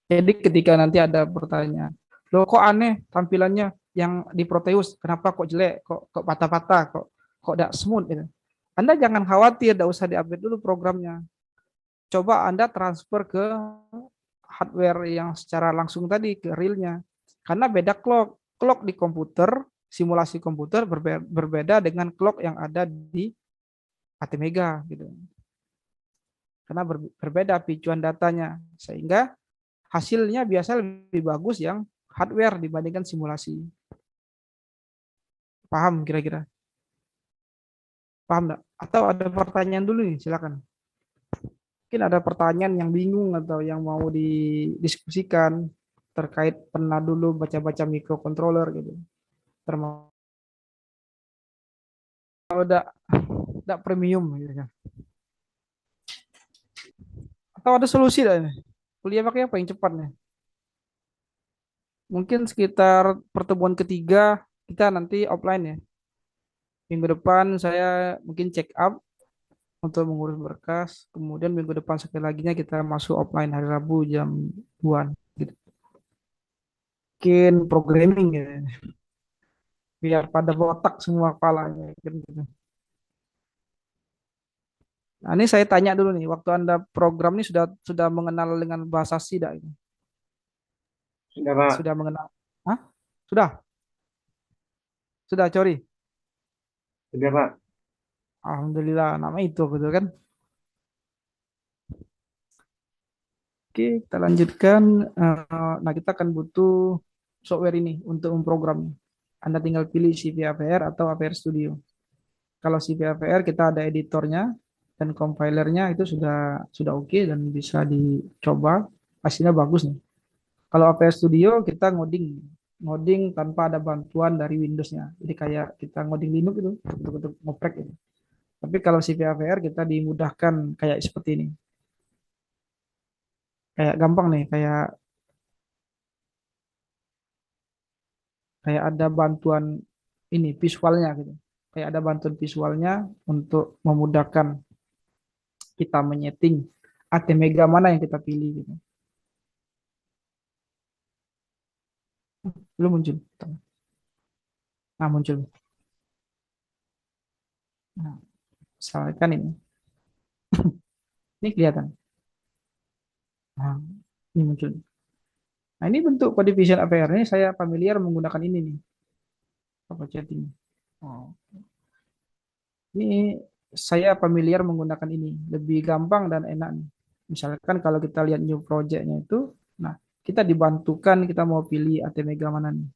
Jadi ketika nanti ada pertanyaan, loh kok aneh tampilannya yang di Proteus, kenapa kok jelek, kok patah-patah, kok tidak smooth gitu. Anda jangan khawatir, tidak usah diupdate dulu programnya. Coba Anda transfer ke hardware yang secara langsung tadi ke realnya. Karena beda clock. Clock di komputer, simulasi komputer berbeda dengan clock yang ada di ATmega gitu. Karena berbeda picuan datanya. Sehingga hasilnya biasa lebih bagus yang hardware dibandingkan simulasi. Paham kira-kira? Paham enggak? Atau ada pertanyaan dulu nih, silakan. Mungkin ada pertanyaan yang bingung atau yang mau didiskusikan terkait pernah dulu baca-baca microcontroller gitu. Termasuk udah premium gitu kan. Atau ada solusi dah ini. Kuliah pakai apa yang cepat nih? Mungkin sekitar pertemuan ketiga kita nanti offline ya. Minggu depan saya mungkin check up untuk mengurus berkas. Kemudian minggu depan sekali laginya kita masuk offline hari Rabu jam 2 gitu. Mungkin programming ya. Biar pada botak semua kepalanya gitu. Nah, ini saya tanya dulu nih, waktu Anda program ini sudah mengenal dengan bahasa C tidak ini? Sudah Pak, Sudah mengenal? Hah? Sudah? Sudah, Cori? sudah Pak. Alhamdulillah, nama itu betul kan? Oke, kita lanjutkan. Nah, kita akan butuh software ini untuk memprogram. Anda tinggal pilih CVAVR atau AVR Studio. Kalau CVAVR kita ada editornya dan compilernya itu sudah oke dan bisa dicoba. Hasilnya bagus nih. Kalau AVR Studio kita ngoding tanpa ada bantuan dari Windows-nya. Jadi kayak kita ngoding Linux itu untuk ngoprek itu. Tapi kalau CVAVR kita dimudahkan kayak seperti ini. Kayak gampang nih, kayak kayak ada bantuan ini visualnya gitu. Kayak ada bantuan visualnya untuk memudahkan kita menyeting ATmega mana yang kita pilih gitu. Belum muncul. Nah, muncul. Nah, misalkan ini. Ini kelihatan. Nah, ini muncul. Nah, ini bentuk kode Vision APR ini saya familiar menggunakan ini nih. Apa chatting. Oh, ini saya familiar menggunakan ini. Lebih gampang dan enak nih. Misalkan kalau kita lihat new project-nya itu, nah kita dibantukan kita mau pilih ATmega mana nih.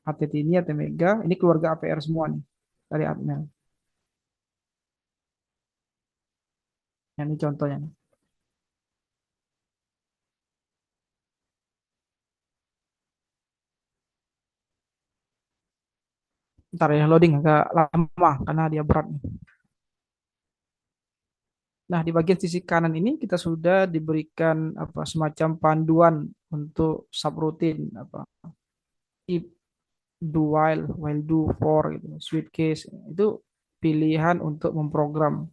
ATT ini ATmega, ini keluarga APR semua nih dari Atmel. Nah, ini contohnya. Ntar ya loading agak lama karena dia berat nih. Nah, di bagian sisi kanan ini kita sudah diberikan apa semacam panduan untuk subroutine apa if, do while do, for gitu, switch case itu pilihan untuk memprogram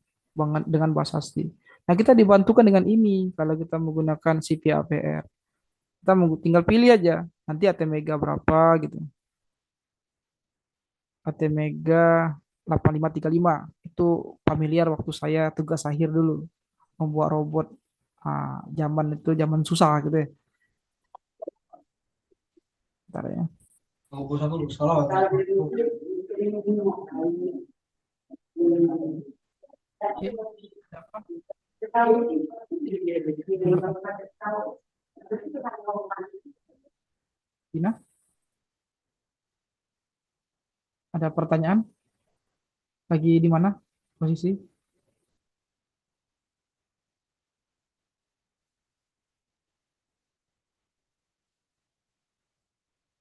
dengan bahasa C. Nah, kita dibantukan dengan ini kalau kita menggunakan CPAPR. Kita tinggal pilih aja nanti ATmega berapa gitu. ATmega 8535 itu familiar waktu saya tugas akhir dulu membuat robot zaman itu zaman susah gitu ya. Bentar ya. Oke. Ina, ada pertanyaan? Lagi di mana posisi?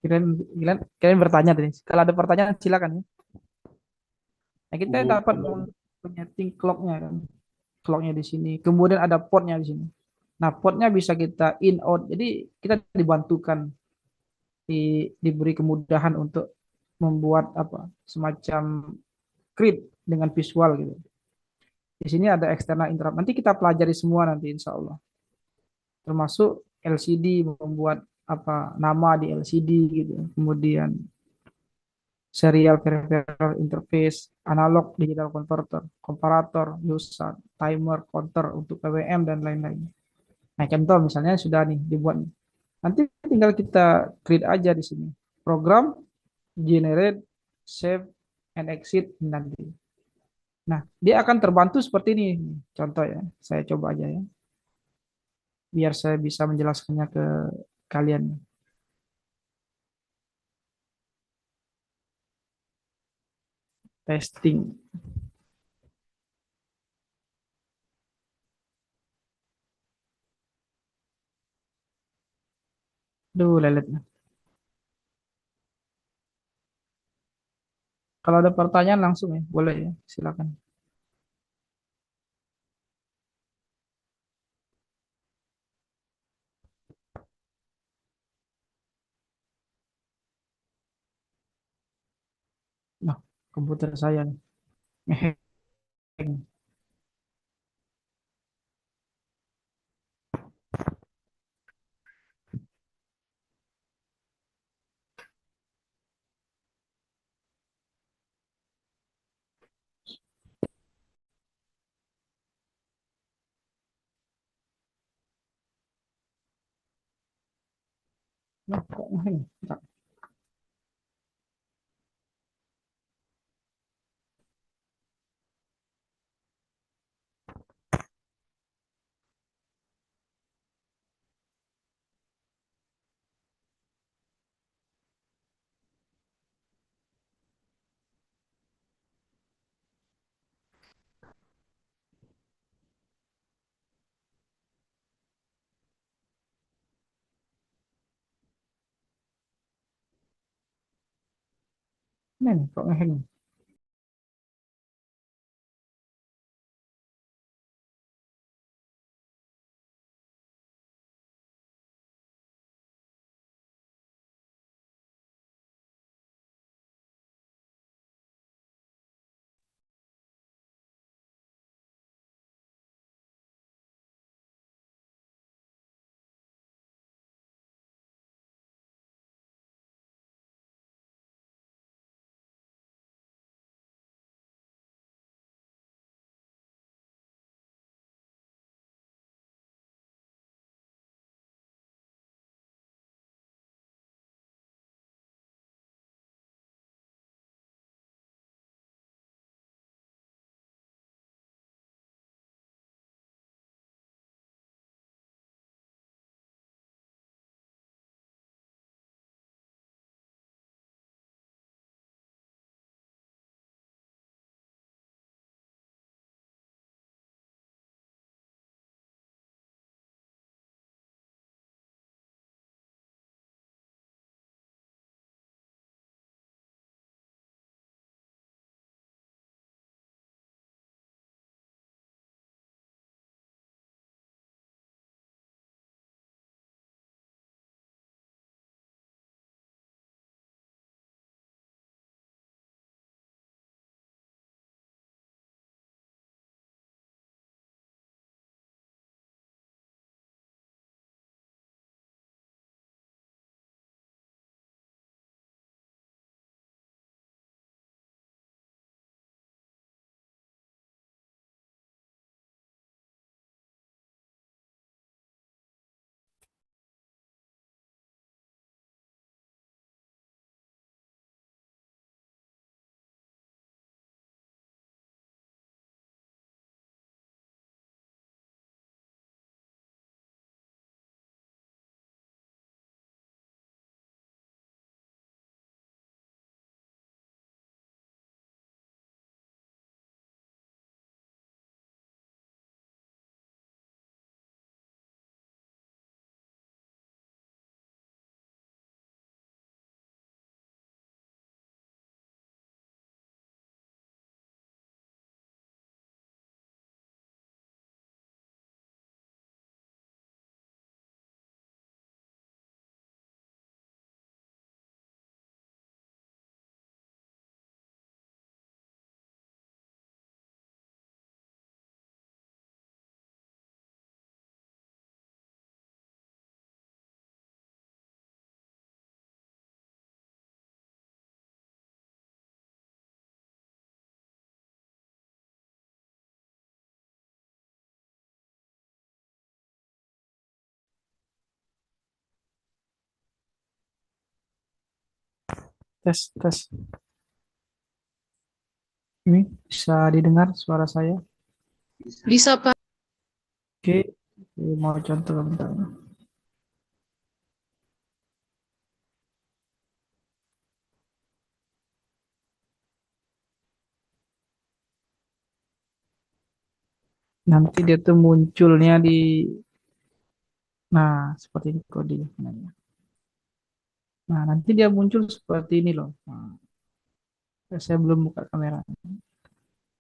Kalian, kalian bertanya tadi. Kalau ada pertanyaan silakan ya. Nah, kita dapat menyeting clocknya kan. Clocknya di sini. Kemudian ada portnya di sini. Nah, potnya bisa kita in out. Jadi kita dibantukan, diberi kemudahan untuk membuat apa semacam grid dengan visual gitu. Di sini ada external interrupt. Nanti kita pelajari semua nanti insya Allah. Termasuk LCD, membuat apa nama di LCD gitu. Kemudian serial peripheral interface, analog digital converter, komparator, USART, timer, counter untuk PWM dan lain-lain. Nah, contoh misalnya sudah nih dibuat. Nanti tinggal kita create aja di sini. Program, generate, save, and exit nanti. Nah, dia akan terbantu seperti ini. Contoh ya, saya coba aja ya, biar saya bisa menjelaskannya ke kalian. Testing. Duh, lelet. Kalau ada pertanyaan langsung ya, boleh ya, silakan. Nah, komputer saya nih. Ngeheng. Nah, kok ngeheng? Bentar. Ini nih, kok ngeheng? Tes, tes. Ini bisa didengar suara saya? Bisa, Pak. Oke, mau contoh bentar. Nanti dia tuh munculnya di, nah seperti ini kodenya. Nah, nanti dia muncul seperti ini loh. Nah, saya belum buka kamera.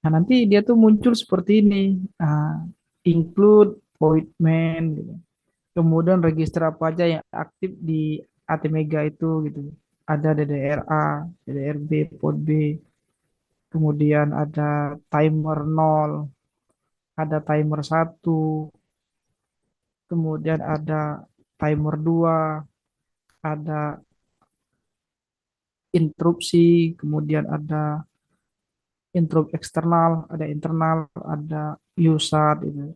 Nah, nanti dia tuh muncul seperti ini. Nah, include appointment gitu. Kemudian register apa aja yang aktif di ATMega itu gitu. Ada DDRA, DDRB, POD B, kemudian ada timer 0, ada timer 1, kemudian ada timer 2, ada interupsi, kemudian ada interrupt eksternal, ada internal, ada USAT, itu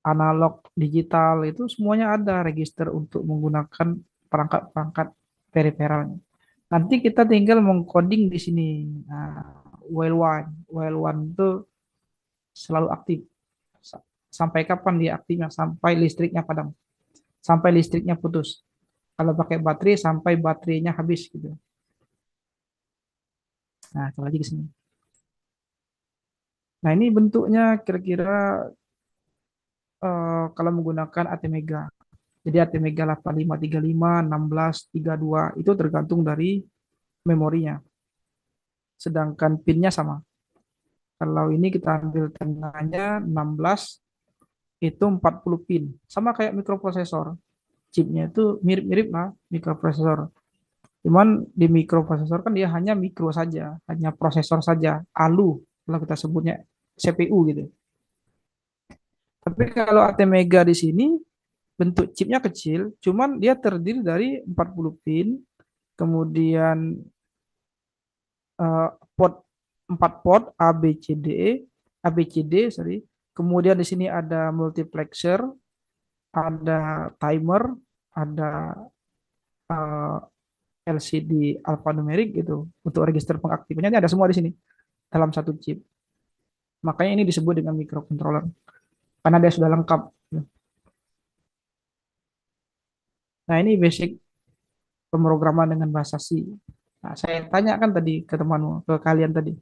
analog, digital, itu semuanya ada register untuk menggunakan perangkat-perangkat periferal. Nanti kita tinggal mengcoding di sini. Nah, while one itu selalu aktif. Sampai kapan dia aktifnya? Sampai listriknya padam. Sampai listriknya putus. Kalau pakai baterai, sampai baterainya habis gitu. Nah, coba lagi ke sini. Nah, ini bentuknya kira-kira kalau menggunakan ATmega. Jadi ATmega 8535, 1632 itu tergantung dari memorinya. Sedangkan pinnya sama. Kalau ini kita ambil tengahnya 16 itu 40 pin. Sama kayak mikroprosesor. Chipnya itu mirip-mirip lah mikroprosesor. Cuman di mikroprosesor kan dia hanya mikro saja, hanya prosesor saja, ALU kalau kita sebutnya CPU gitu. Tapi kalau ATmega di sini bentuk chipnya kecil, cuman dia terdiri dari 40 pin, kemudian eh, port 4 port A B C D, sorry. Kemudian di sini ada multiplexer, ada timer, ada eh, LCD alphanumerik gitu untuk register pengaktifnya. Ini ada semua di sini dalam satu chip. Makanya ini disebut dengan microcontroller karena dia sudah lengkap. Nah, ini basic pemrograman dengan bahasa C. Nah, saya tanyakan tadi ke temanmu, ke kalian tadi,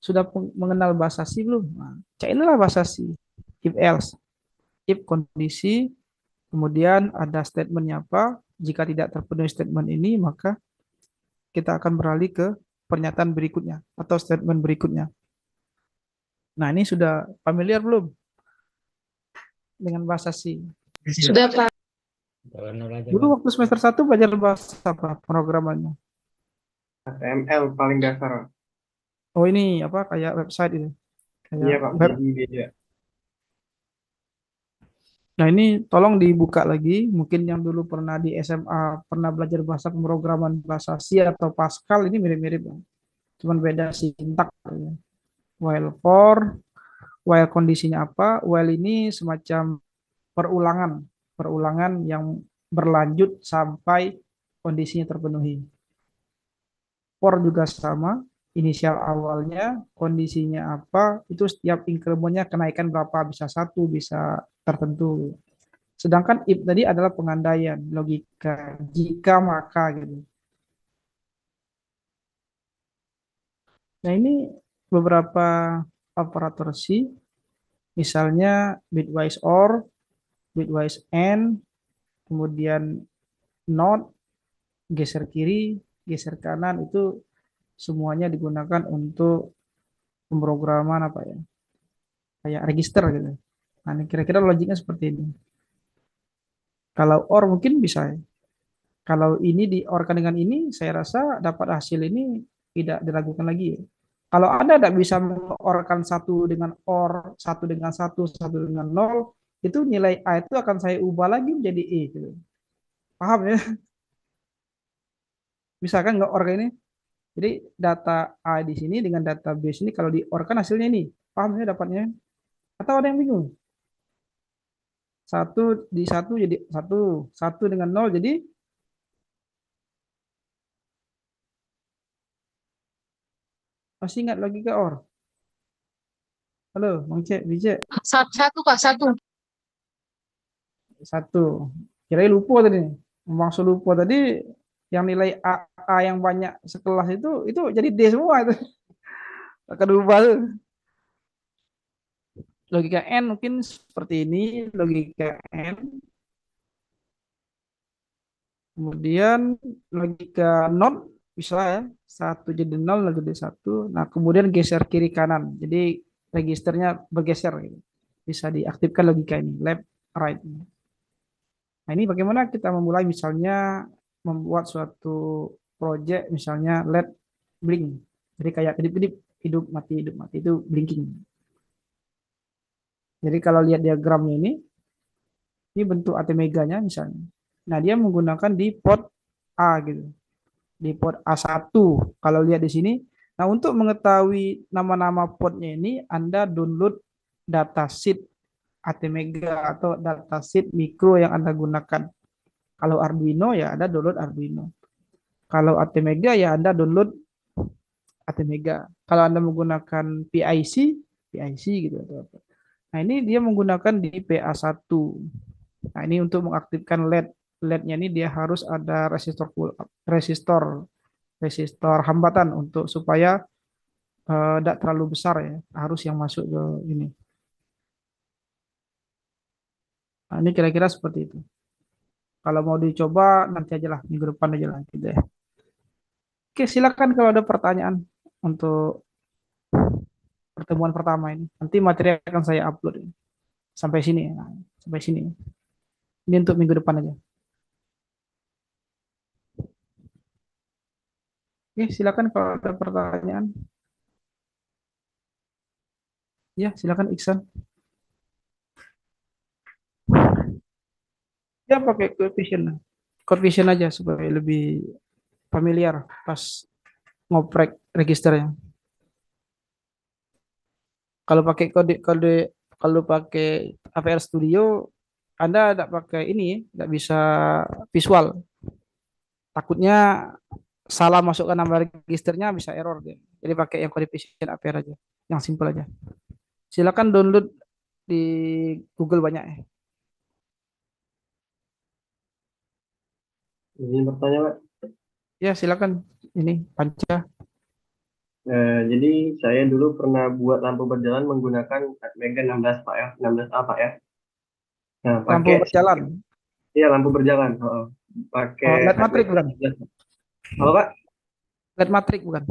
sudah mengenal bahasa C belum? Nah, inilah bahasa C. If else, if kondisi, kemudian ada statementnya apa. Jika tidak terpenuhi statement ini, maka kita akan beralih ke pernyataan berikutnya atau statement berikutnya. Nah, ini sudah familiar belum dengan bahasa C? Sudah, Pak. Kalau nol aja, Dulu Bang. waktu semester 1 belajar bahasa apa pemrogramannya? HTML paling dasar. Oh, ini apa kayak website itu, Iya kayak Pak, web. jadi beda. Nah, ini tolong dibuka lagi. Mungkin yang dulu pernah di SMA pernah belajar bahasa pemrograman bahasa C atau Pascal ini mirip-mirip, ya. Cuman beda sintak, ya. While for, while kondisinya apa? While ini semacam perulangan, perulangan yang berlanjut sampai kondisinya terpenuhi. For juga sama, inisial awalnya, kondisinya apa, itu setiap incrementnya kenaikan berapa, bisa satu, bisa tertentu. Sedangkan if tadi adalah pengandaian, logika, jika maka gitu. Nah, ini beberapa operator C, misalnya bitwise OR, bitwise AND, kemudian NOT, geser kiri, geser kanan, itu semuanya digunakan untuk pemrograman apa ya, kayak register gitu. Nah, ini kira-kira logiknya seperti ini. Kalau OR mungkin bisa ya. Kalau ini di-OR-kan dengan ini, saya rasa dapat hasil ini tidak diragukan lagi, ya. Kalau Anda tidak bisa mengorkan satu dengan OR, satu dengan satu, satu dengan nol, itu nilai A itu akan saya ubah lagi menjadi E. Gitu. Paham ya? Misalkan nggak OR ini, jadi data A di sini dengan data B sini, kalau di-OR kan hasilnya ini. Paham ya dapatnya? Atau ada yang bingung? Satu di satu jadi satu, satu dengan nol jadi Masih ingat logika OR? Halo, Bang Cek, Bijek. Satu, Pak, satu. Satu. Kira lupa tadi. Maksud lupa tadi yang nilai A yang banyak sekelas itu jadi D semua itu. Akan berubah tuh. Logika N mungkin seperti ini, logika N. Kemudian logika not bisa ya, satu jadi nol, nol jadi satu. Nah, kemudian geser kiri kanan. Jadi registernya bergeser gitu. Bisa diaktifkan logika ini, left, right. Nah, ini bagaimana kita memulai misalnya membuat suatu project misalnya LED blink. Jadi kayak kedip-kedip hidup mati itu blinking. Jadi kalau lihat diagramnya ini bentuk ATmega-nya misalnya. Nah, dia menggunakan di port A gitu. Di port A1 kalau lihat di sini. Nah, untuk mengetahui nama-nama portnya ini Anda download datasheet ATmega atau datasheet mikro yang Anda gunakan. Kalau Arduino ya Anda download Arduino. Kalau ATmega ya Anda download ATmega. Kalau Anda menggunakan PIC gitu. Nah, ini dia menggunakan di PA1. Nah, ini untuk mengaktifkan LED. LED-nya ini dia harus ada resistor hambatan untuk supaya tidak terlalu besar ya. Harus yang masuk ke ini. Nah, ini kira-kira seperti itu. Kalau mau dicoba nanti aja lah, minggu depan aja lah gitu ya. Oke, silakan kalau ada pertanyaan untuk pertemuan pertama ini. Nanti materi akan saya upload ini. Sampai sini ya. Nah, sampai sini. Ini untuk minggu depan aja. Oke, silakan kalau ada pertanyaan. Ya, silakan Iksan. Ya, pakai code vision. Code vision aja supaya lebih familiar pas ngoprek registernya. Kalau pakai kode kalau pakai APR Studio Anda tidak pakai ini, tidak bisa visual. Takutnya salah masukkan nama registernya bisa error dia. Jadi pakai yang kode vision APR aja, yang simple aja. Silakan download di Google banyak ya. Izin bertanya, Pak. Ya, silakan ini Panca. Jadi saya dulu pernah buat lampu berjalan menggunakan Mega 16 Pak ya, 16A Pak ya. Nah, Lampu pakai berjalan. iya lampu berjalan. Pakai Oh, LED matrix bukan? 16. Apa Pak? LED matrix bukan?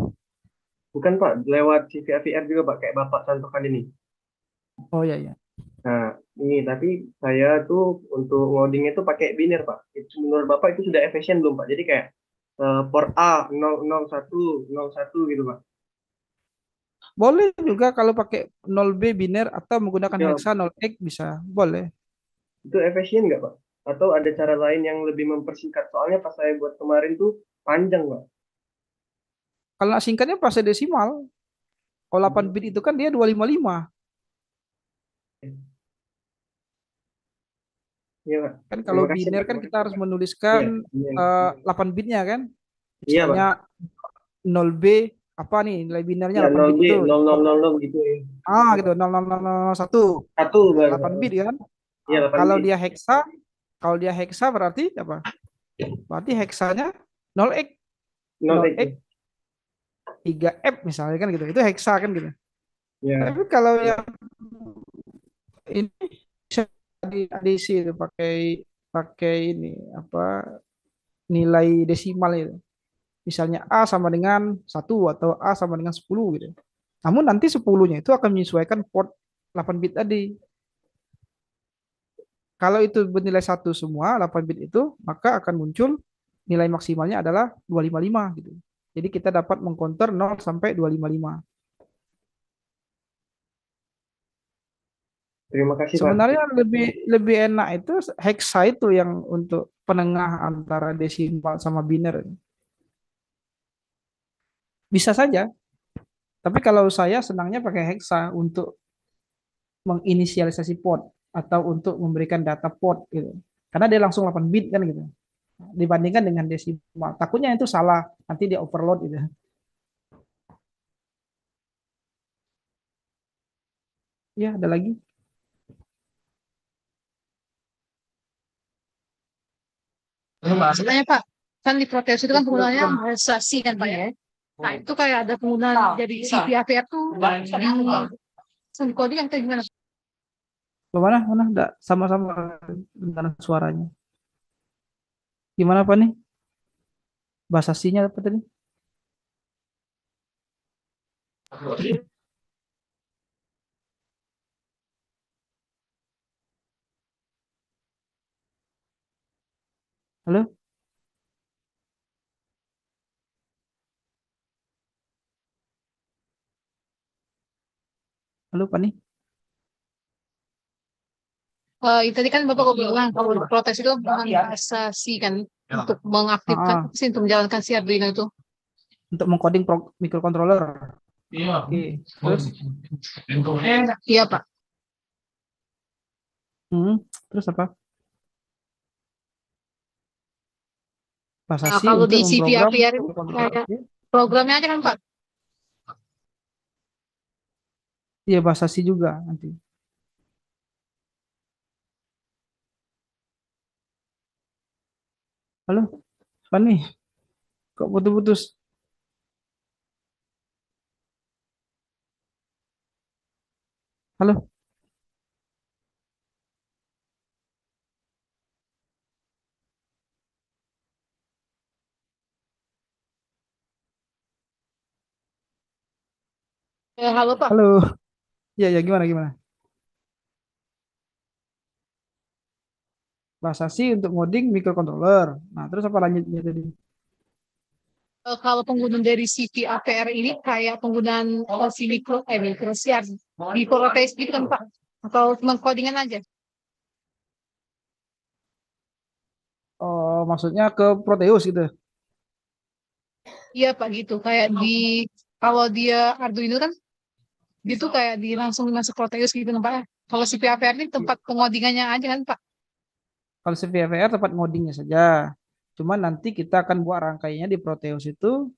Bukan Pak, lewat CVR juga Pak, kayak Bapak contohkan ini. Oh iya iya. Nah, ini tapi saya tuh untuk ngodingnya tuh pakai biner Pak. Itu menurut Bapak itu sudah efisien belum Pak? Jadi kayak port A 001 01 gitu Pak. Boleh juga kalau pakai 0B biner atau menggunakan Ya, hexa 0x bisa. Boleh. itu efisien nggak Pak? Atau ada cara lain yang lebih mempersingkat? Soalnya pas saya buat kemarin tuh panjang Pak. Kalau nak singkatnya pas desimal. Kalau 8 bit itu kan dia 255. Iya Pak. Kan kalau Terima kasih biner Pak. kan Terima kita kasih, harus Pak. menuliskan Iya, iya, 8 bitnya kan. iya Pak. Misalnya 0B apa nih nilai binernya Ya 8 bit 0B itu. 0000 gitu ya. Gitu 0001. Satu Nah, baru. 8 bit kan. Iya Nah, 8 bit. kalau dia hexa berarti apa? Berarti hexanya 0x 0x. 0x 3F misalnya kan gitu. Itu hexa kan gitu. Ya. Tapi kalau yang ini bisa diadisi itu pakai pakai ini apa nilai desimal itu. Misalnya A sama dengan 1 atau A sama dengan 10 gitu. Namun nanti 10-nya itu akan menyesuaikan port 8 bit tadi. Kalau itu bernilai 1 semua 8 bit itu, maka akan muncul nilai maksimalnya adalah 255 gitu. Jadi kita dapat mengcounter 0 sampai 255. Terima kasih Pak. Sebenarnya lebih lebih enak itu hexa itu yang untuk penengah antara desimal sama biner. Bisa saja, tapi kalau saya senangnya pakai hexa untuk menginisialisasi port atau untuk memberikan data port gitu. Karena dia langsung 8 bit kan gitu. Dibandingkan dengan desimal. Takutnya itu salah, nanti dia overload gitu. Ya, ada lagi. Sebenarnya Pak, kan di Proteus itu kan penggunaannya bahasa C kan Pak ya. Nah itu kayak ada penggunaan jadi CPAPR tuh di coding atau gimana? Mana, mana, enggak sama-sama dengan suaranya. Gimana Pak nih? Bahasa C-nya apa tadi? Halo? Halo Pak nih? Tadi kan Bapak kok bilang kalau protes itu bukan bahasa C kan untuk mengaktifkan Ah, sih untuk menjalankan si Arduino itu. untuk mengcoding microcontroller. Oke. Terus? Iya Pak. Hmm, terus apa? Bahasa Nah C kalau untuk di memprogram CPAPR itu microcontroller. kayak Oke. programnya aja kan Pak. Iya, bahasa C juga nanti. Halo, Pak nih? Kok putus-putus? Halo? Halo Pak. Halo? Iya, ya gimana, gimana? Bahasa C untuk ngoding microcontroller. Nah, terus apa lanjutnya tadi? Kalau penggunaan dari CPAPR ini kayak penggunaan si mikro siar di proteus gitu kan Pak? Atau cuma codingan aja? Oh, maksudnya ke Proteus gitu. Iya Pak gitu. Kayak di kalau dia Arduino kan gitu kayak di langsung masuk proteus gitu kan Pak. Kalau CPAPR ini tempat pengodingannya aja kan Pak? Kalau si VFR tempat ngodingnya saja. Cuman nanti kita akan buat rangkaiannya di Proteus itu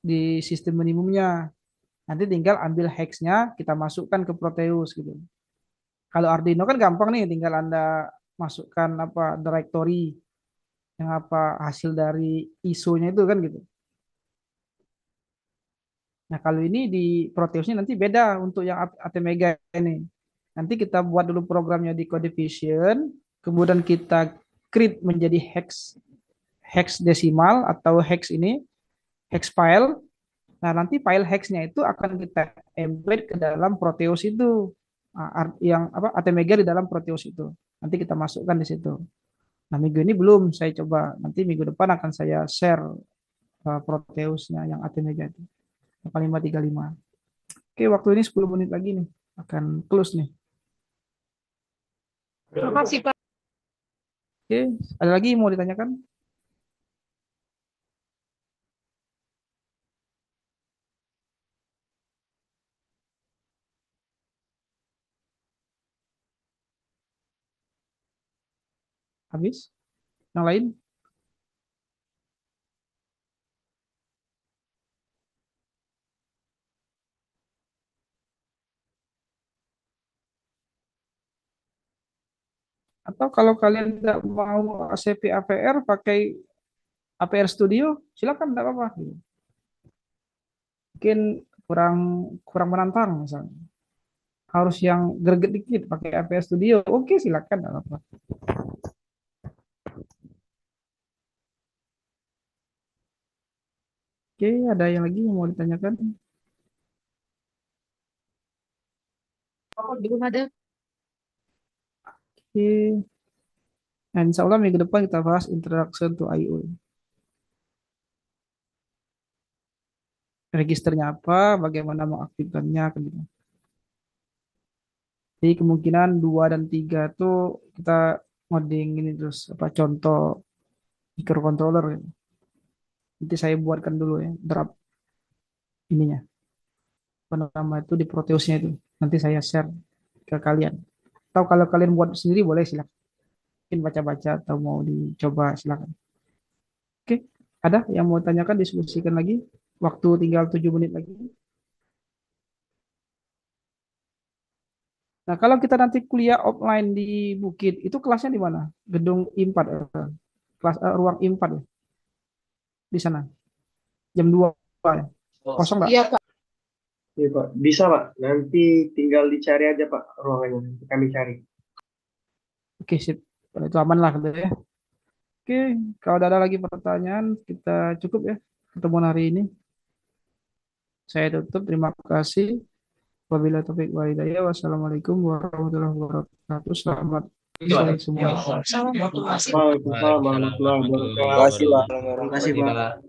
di sistem minimumnya. Nanti tinggal ambil hex-nya, kita masukkan ke Proteus gitu. Kalau Arduino kan gampang nih, tinggal Anda masukkan apa directory yang apa hasil dari ISO-nya itu kan gitu. Nah, kalau ini di Proteusnya nanti beda untuk yang ATmega ini. Nanti kita buat dulu programnya di Codevision, kemudian kita create menjadi hex hex desimal atau hex ini, hex file. Nah, nanti file hexnya itu akan kita embed ke dalam Proteus itu. Nah, yang apa ATmega di dalam Proteus itu. Nanti kita masukkan di situ. Nah, minggu ini belum saya coba. Nanti minggu depan akan saya share Proteusnya yang ATmega itu. 4535. Oke, waktu ini 10 menit lagi nih. Akan close nih. Terima kasih Pak. Oke, ada lagi yang mau ditanyakan? Habis? Yang lain? Atau kalau kalian nggak mau ACP APR pakai APR Studio, silakan nggak apa-apa. Mungkin kurang kurang menantang misalnya. Harus yang greget dikit pakai APR Studio. Oke, silakan nggak apa-apa. Oke, ada yang lagi yang mau ditanyakan? Belum ada. Oke. Nah, insya Allah minggu depan kita bahas introduction to I/O. Registernya apa, bagaimana mengaktifkannya, kan gitu. Jadi kemungkinan 2 dan 3 tuh kita ngoding ini terus apa contoh microcontroller gitu. Nanti saya buatkan dulu ya draft ininya. Apa nama itu di Proteusnya itu. Nanti saya share ke kalian. Atau kalau kalian buat sendiri boleh silakan. Mungkin baca-baca atau mau dicoba silakan. Oke, ada yang mau tanyakan diskusikan lagi? Waktu tinggal 7 menit lagi. Nah, kalau kita nanti kuliah offline di Bukit, itu kelasnya di mana? Gedung I4, kelas ruang I4 ya, di sana. Jam 2 ya. Kosong nggak? Iya Pak. Iya Pak, bisa Pak. Nanti tinggal dicari aja Pak ruangannya. Nanti kami cari. Oke, sip. Kalau itu aman lah gitu ya. Oke, kalau ada lagi pertanyaan, kita cukup ya pertemuan hari ini. Saya tutup. Terima kasih. Wabillahi taufiq wal hidayah. Wassalamualaikum warahmatullahi wabarakatuh. Selamat sore semua. Salam. Waalaikumsalam warahmatullahi wabarakatuh. Terima kasih, Pak. Terima kasih Pak.